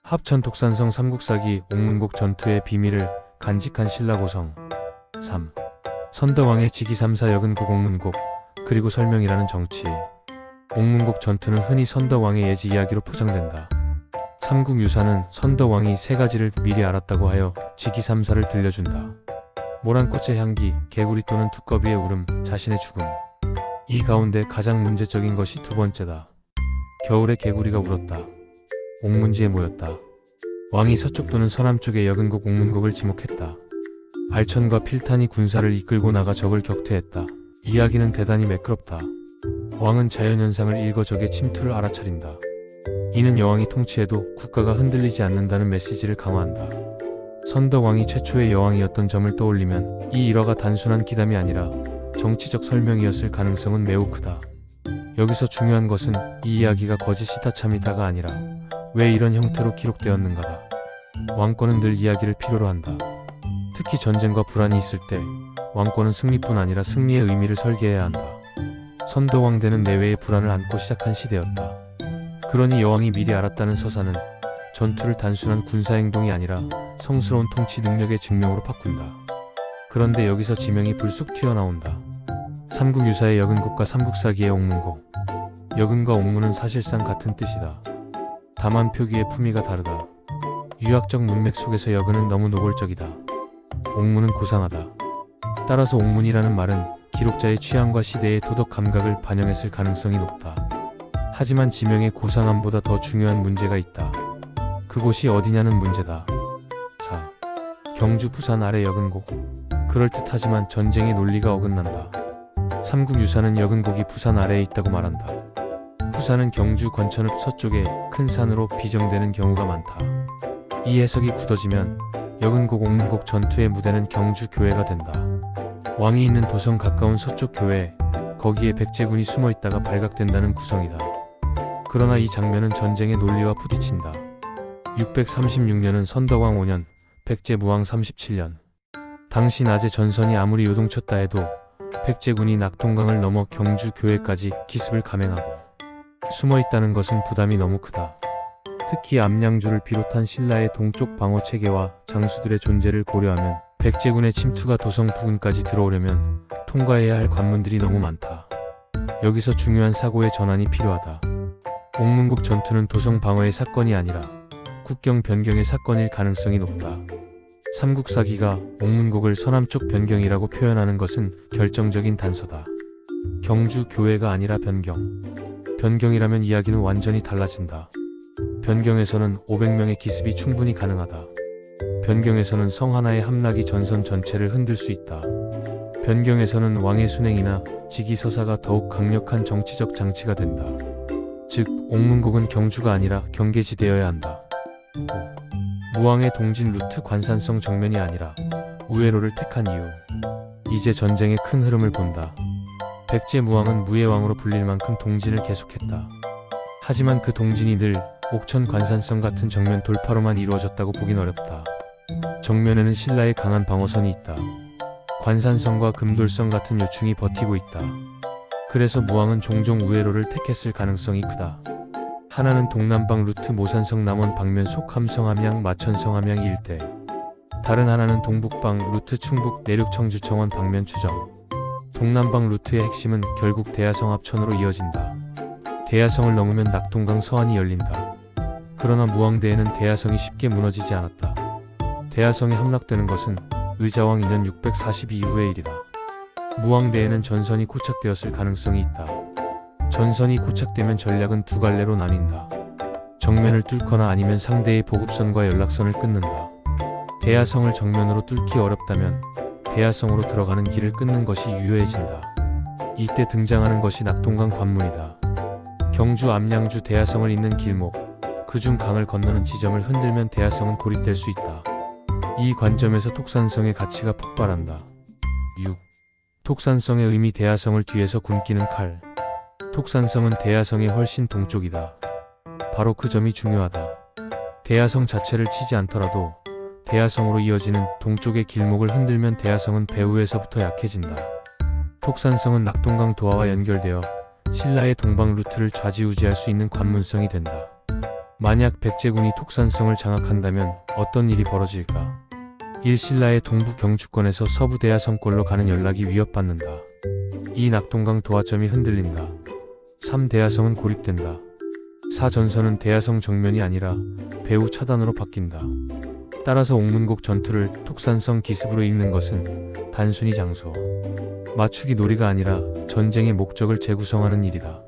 합천 독산성 삼국사기 옥문곡 전투의 비밀을 간직한 신라고성. 3. 선덕왕의 직위삼사 여근곡 옥문곡 그리고 설명이라는 정치. 옥문곡 전투는 흔히 선덕왕의 예지 이야기로 포장된다. 삼국유사는 선덕왕이 세 가지를 미리 알았다고 하여 직위삼사를 들려준다. 모란꽃의 향기, 개구리 또는 두꺼비의 울음, 자신의 죽음. 이 가운데 가장 문제적인 것이 두 번째다. 겨울에 개구리가 울었다. 옥문지에 모였다. 왕이 서쪽 또는 서남쪽의 여근곡 옥문곡을 지목했다. 알천과 필탄이 군사를 이끌고 나가 적을 격퇴했다. 이야기는 대단히 매끄럽다. 왕은 자연현상을 읽어 적의 침투를 알아차린다. 이는 여왕이 통치해도 국가가 흔들리지 않는다는 메시지를 강화한다. 선덕왕이 최초의 여왕이었던 점을 떠올리면 이 일화가 단순한 기담이 아니라 정치적 설명이었을 가능성은 매우 크다. 여기서 중요한 것은 이 이야기가 거짓이다 참이다가 아니라 왜 이런 형태로 기록되었는가다. 왕권은 늘 이야기를 필요로 한다. 특히 전쟁과 불안이 있을 때 왕권은 승리뿐 아니라 승리의 의미를 설계해야 한다. 선덕왕대는 내외의 불안을 안고 시작한 시대였다. 그러니 여왕이 미리 알았다는 서사는 전투를 단순한 군사행동이 아니라 성스러운 통치 능력의 증명으로 바꾼다. 그런데 여기서 지명이 불쑥 튀어나온다. 삼국유사의 여근곡과 삼국사기의 옥문곡. 여근과 옥문은 사실상 같은 뜻이다. 다만 표기의 품위가 다르다. 유학적 문맥 속에서 여근은 너무 노골적이다. 옥문은 고상하다. 따라서 옥문이라는 말은 기록자의 취향과 시대의 도덕 감각을 반영했을 가능성이 높다. 하지만 지명의 고상함보다 더 중요한 문제가 있다. 그곳이 어디냐는 문제다. 4. 경주 부산 아래 여근곡. 그럴듯하지만 전쟁의 논리가 어긋난다. 삼국유사는 여근곡이 부산 아래에 있다고 말한다. 부산은 경주 건천읍 서쪽의 큰 산으로 비정되는 경우가 많다. 이 해석이 굳어지면 여근곡 옥문곡 전투의 무대는 경주 교회가 된다. 왕이 있는 도성 가까운 서쪽 교회, 거기에 백제군이 숨어있다가 발각된다는 구성이다. 그러나 이 장면은 전쟁의 논리와 부딪힌다. 636년은 선덕왕 5년, 백제무왕 37년. 당시 낮에 전선이 아무리 요동쳤다 해도 백제군이 낙동강을 넘어 경주 교회까지 기습을 감행하고 숨어있다는 것은 부담이 너무 크다. 특히 암양주를 비롯한 신라의 동쪽 방어 체계와 장수들의 존재를 고려하면 백제군의 침투가 도성 부근까지 들어오려면 통과해야 할 관문들이 너무 많다. 여기서 중요한 사고의 전환이 필요하다. 옥문곡 전투는 도성 방어의 사건이 아니라 국경 변경의 사건일 가능성이 높다. 삼국사기가 옥문곡을 서남쪽 변경이라고 표현하는 것은 결정적인 단서다. 경주 교회가 아니라 변경. 변경이라면 이야기는 완전히 달라진다. 변경에서는 500명의 기습이 충분히 가능하다. 변경에서는 성 하나의 함락이 전선 전체를 흔들 수 있다. 변경에서는 왕의 순행이나 직위서사가 더욱 강력한 정치적 장치가 된다. 즉, 옥문곡은 경주가 아니라 경계지되어야 한다. 5. 무왕의 동진 루트 관산성 정면이 아니라 우회로를 택한 이유. 이제 전쟁의 큰 흐름을 본다. 백제무왕은 무예왕으로 불릴 만큼 동진을 계속했다. 하지만 그 동진이 늘 옥천 관산성 같은 정면 돌파로만 이루어졌다고 보긴 어렵다. 정면에는 신라의 강한 방어선이 있다. 관산성과 금돌성 같은 요충이 버티고 있다. 그래서 무왕은 종종 우회로를 택했을 가능성이 크다. 하나는 동남방 루트 모산성 남원 방면 속함성 함양 마천성 함양 일대. 다른 하나는 동북방 루트 충북 내륙 청주 청원 방면 추정. 동남방 루트의 핵심은 결국 대야성 합천으로 이어진다. 대야성을 넘으면 낙동강 서안이 열린다. 그러나 무왕대에는 대야성이 쉽게 무너지지 않았다. 대야성이 함락되는 것은 의자왕 2년 642 이후의 일이다. 무왕대에는 전선이 고착되었을 가능성이 있다. 전선이 고착되면 전략은 두 갈래로 나뉜다. 정면을 뚫거나 아니면 상대의 보급선과 연락선을 끊는다. 대야성을 정면으로 뚫기 어렵다면 대야성으로 들어가는 길을 끊는 것이 유효해진다. 이때 등장하는 것이 낙동강 관문이다. 경주 암양주 대야성을 잇는 길목, 그중 강을 건너는 지점을 흔들면 대야성은 고립될 수 있다. 이 관점에서 톡산성의 가치가 폭발한다. 6. 톡산성의 의미. 대야성을 뒤에서 굶기는 칼. 톡산성은 대야성의 훨씬 동쪽이다. 바로 그 점이 중요하다. 대야성 자체를 치지 않더라도 대야성으로 이어지는 동쪽의 길목을 흔들면 대야성은 배후에서부터 약해진다. 톡산성은 낙동강 도하와 연결되어 신라의 동방 루트를 좌지우지할 수 있는 관문성이 된다. 만약 백제군이 톡산성을 장악한다면 어떤 일이 벌어질까? 1. 신라의 동부 경주권에서 서부 대하성권로 가는 연락이 위협받는다. 2. 낙동강 도하점이 흔들린다. 3. 대하성은 고립된다. 4. 전선은 대하성 정면이 아니라 배후 차단으로 바뀐다. 따라서 옥문곡 전투를 톡산성 기습으로 읽는 것은 단순히 장소, 맞추기 놀이가 아니라 전쟁의 목적을 재구성하는 일이다.